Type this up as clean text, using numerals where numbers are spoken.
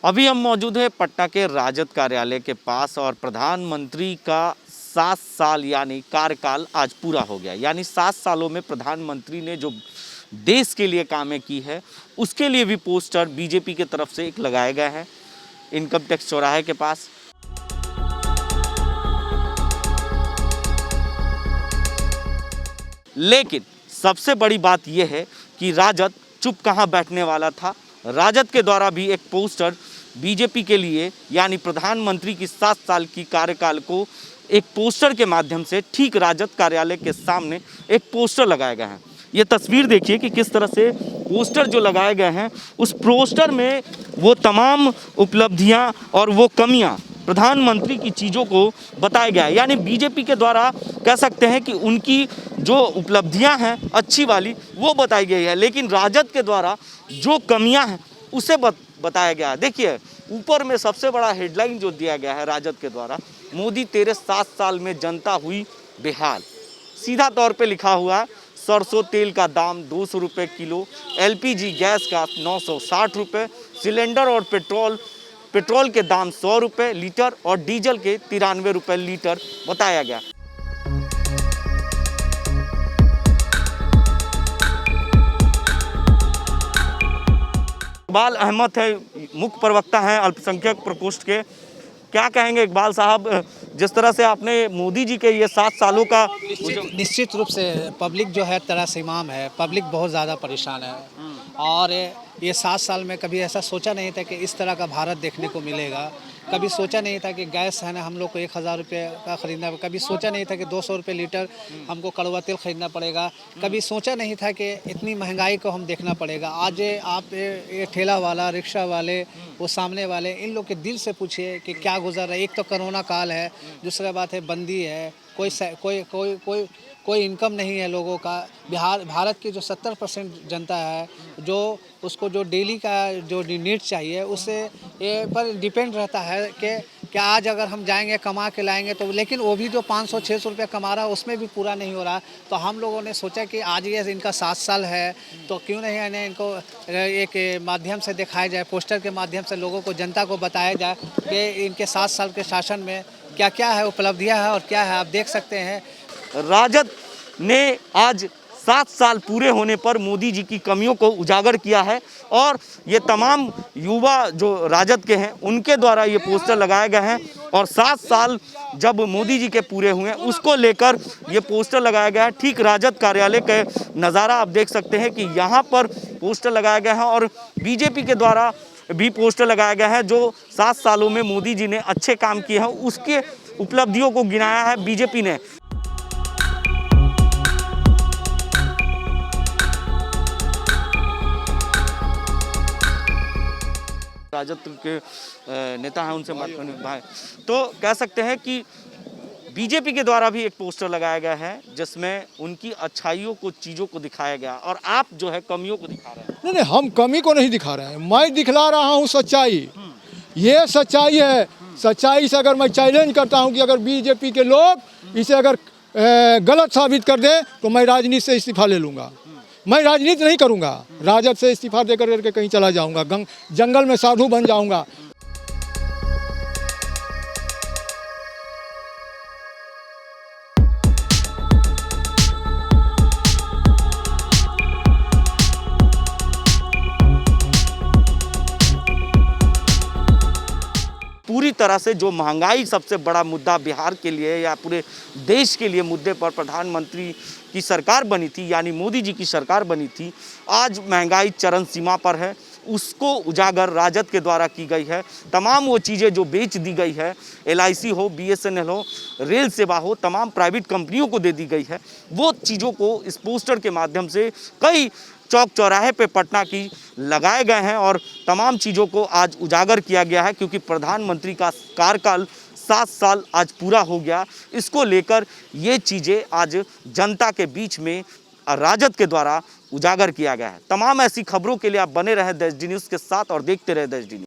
अभी हम मौजूद है पटना के राजद कार्यालय के पास और प्रधानमंत्री का 7 साल यानी कार्यकाल आज पूरा हो गया। यानी 7 सालों में प्रधानमंत्री ने जो देश के लिए कामें की है उसके लिए भी पोस्टर बीजेपी की तरफ से एक लगाया गया है इनकम टैक्स चौराहे के पास। लेकिन सबसे बड़ी बात यह है कि राजद चुप कहाँ बैठने वाला था। राजद के द्वारा भी एक पोस्टर बीजेपी के लिए यानी प्रधानमंत्री की 7 साल की कार्यकाल को एक पोस्टर के माध्यम से ठीक राजद कार्यालय के सामने एक पोस्टर लगाया गया है। ये तस्वीर देखिए कि किस तरह से पोस्टर जो लगाए गए हैं उस पोस्टर में वो तमाम उपलब्धियां और वो कमियां प्रधानमंत्री की चीज़ों को बताया गया है। यानी बीजेपी के द्वारा कह सकते हैं कि उनकी जो उपलब्धियां हैं अच्छी वाली वो बताई गई है, लेकिन राजद के द्वारा जो कमियां हैं उसे बताया गया है। देखिए ऊपर में सबसे बड़ा हेडलाइन जो दिया गया है राजद के द्वारा, मोदी तेरे 7 साल में जनता हुई बेहाल। सीधा तौर पे लिखा हुआ है सरसों तेल का दाम 200 रुपये किलो, एलपीजी गैस का 960 रुपये, सिलेंडर और पेट्रोल के दाम 100 रुपये लीटर और डीजल के 93 रुपये लीटर बताया गया। इकबाल अहमद है, मुख्य प्रवक्ता हैं अल्पसंख्यक प्रकोष्ठ के। क्या कहेंगे इकबाल साहब, जिस तरह से आपने मोदी जी के ये 7 सालों का निश्चित रूप से पब्लिक जो है तरास-ए-इमाम है, पब्लिक बहुत ज़्यादा परेशान है और ये 7 साल में कभी ऐसा सोचा नहीं था कि इस तरह का भारत देखने को मिलेगा। कभी सोचा नहीं था कि गैस है ना हम लोग को 1000 रुपये का ख़रीदना, कभी सोचा नहीं था कि 200 रुपये लीटर हमको कड़वा तेल ख़रीदना पड़ेगा, कभी सोचा नहीं था कि इतनी महंगाई को हम देखना पड़ेगा। आज आप ये ठेला वाला, रिक्शा वाले, वो सामने वाले, इन लोग के दिल से पूछिए कि क्या गुजर रहा है। एक तो कोरोना काल है, दूसरा बात है बंदी है, कोई इनकम नहीं है लोगों का। भारत की जो 70% जनता है जो उसको जो डेली का जो नीड चाहिए उससे ये पर डिपेंड रहता है कि आज अगर हम जाएंगे कमा के लाएंगे तो, लेकिन वो भी जो 500-600 रुपये कमा रहा है उसमें भी पूरा नहीं हो रहा। तो हम लोगों ने सोचा कि आज ये इनका 7 साल है तो क्यों नहीं इन्हें इनको एक माध्यम से दिखाया जाए, पोस्टर के माध्यम से लोगों को, जनता को बताया जाए कि इनके 7 साल के शासन में क्या क्या है, उपलब्धियाँ है और क्या है। आप देख सकते हैं राजद ने आज 7 साल पूरे होने पर मोदी जी की कमियों को उजागर किया है और ये तमाम युवा जो राजद के हैं उनके द्वारा ये पोस्टर लगाए गए हैं और 7 साल जब मोदी जी के पूरे हुए हैं उसको लेकर ये पोस्टर लगाया गया है। ठीक राजद कार्यालय का नज़ारा आप देख सकते हैं कि यहाँ पर पोस्टर लगाया गया है और बीजेपी के द्वारा भी पोस्टर लगाया गया है जो 7 सालों में मोदी जी ने अच्छे काम किए हैं उसके उपलब्धियों को गिनाया है बीजेपी ने। राजद के नेता हैं उनसे बात करने भाई, तो कह सकते हैं कि बीजेपी के द्वारा भी एक पोस्टर लगाया गया है जिसमें उनकी अच्छाइयों को, चीज़ों को दिखाया गया और आप जो है कमियों को दिखा रहे हैं। नहीं, हम कमी को नहीं दिखा रहे हैं, मैं दिखला रहा हूँ सच्चाई। ये सच्चाई है। सच्चाई से अगर मैं चैलेंज करता हूँ कि अगर बीजेपी के लोग इसे अगर गलत साबित कर दें तो मैं राजनीति से इस्तीफा ले लूँगा। मैं राजनीति नहीं करूँगा, राजद से इस्तीफा दे करके कहीं चला जाऊँगा, जंगल में साधु बन जाऊँगा। पूरी तरह से जो महंगाई सबसे बड़ा मुद्दा बिहार के लिए या पूरे देश के लिए मुद्दे पर प्रधानमंत्री की सरकार बनी थी यानी मोदी जी की सरकार बनी थी, आज महंगाई चरम सीमा पर है। उसको उजागर राजद के द्वारा की गई है। तमाम वो चीज़ें जो बेच दी गई है, LIC हो, BSNL हो, रेल सेवा हो, तमाम प्राइवेट कंपनियों को दे दी गई है, वो चीज़ों को इस पोस्टर के माध्यम से कई चौक चौराहे पे पटना की लगाए गए हैं और तमाम चीज़ों को आज उजागर किया गया है क्योंकि प्रधानमंत्री का कार्यकाल 7 साल आज पूरा हो गया। इसको लेकर ये चीज़ें आज जनता के बीच में राजद के द्वारा उजागर किया गया है। तमाम ऐसी खबरों के लिए आप बने रहे देश डी न्यूज़ के साथ और देखते रहे देश डी न्यूज़।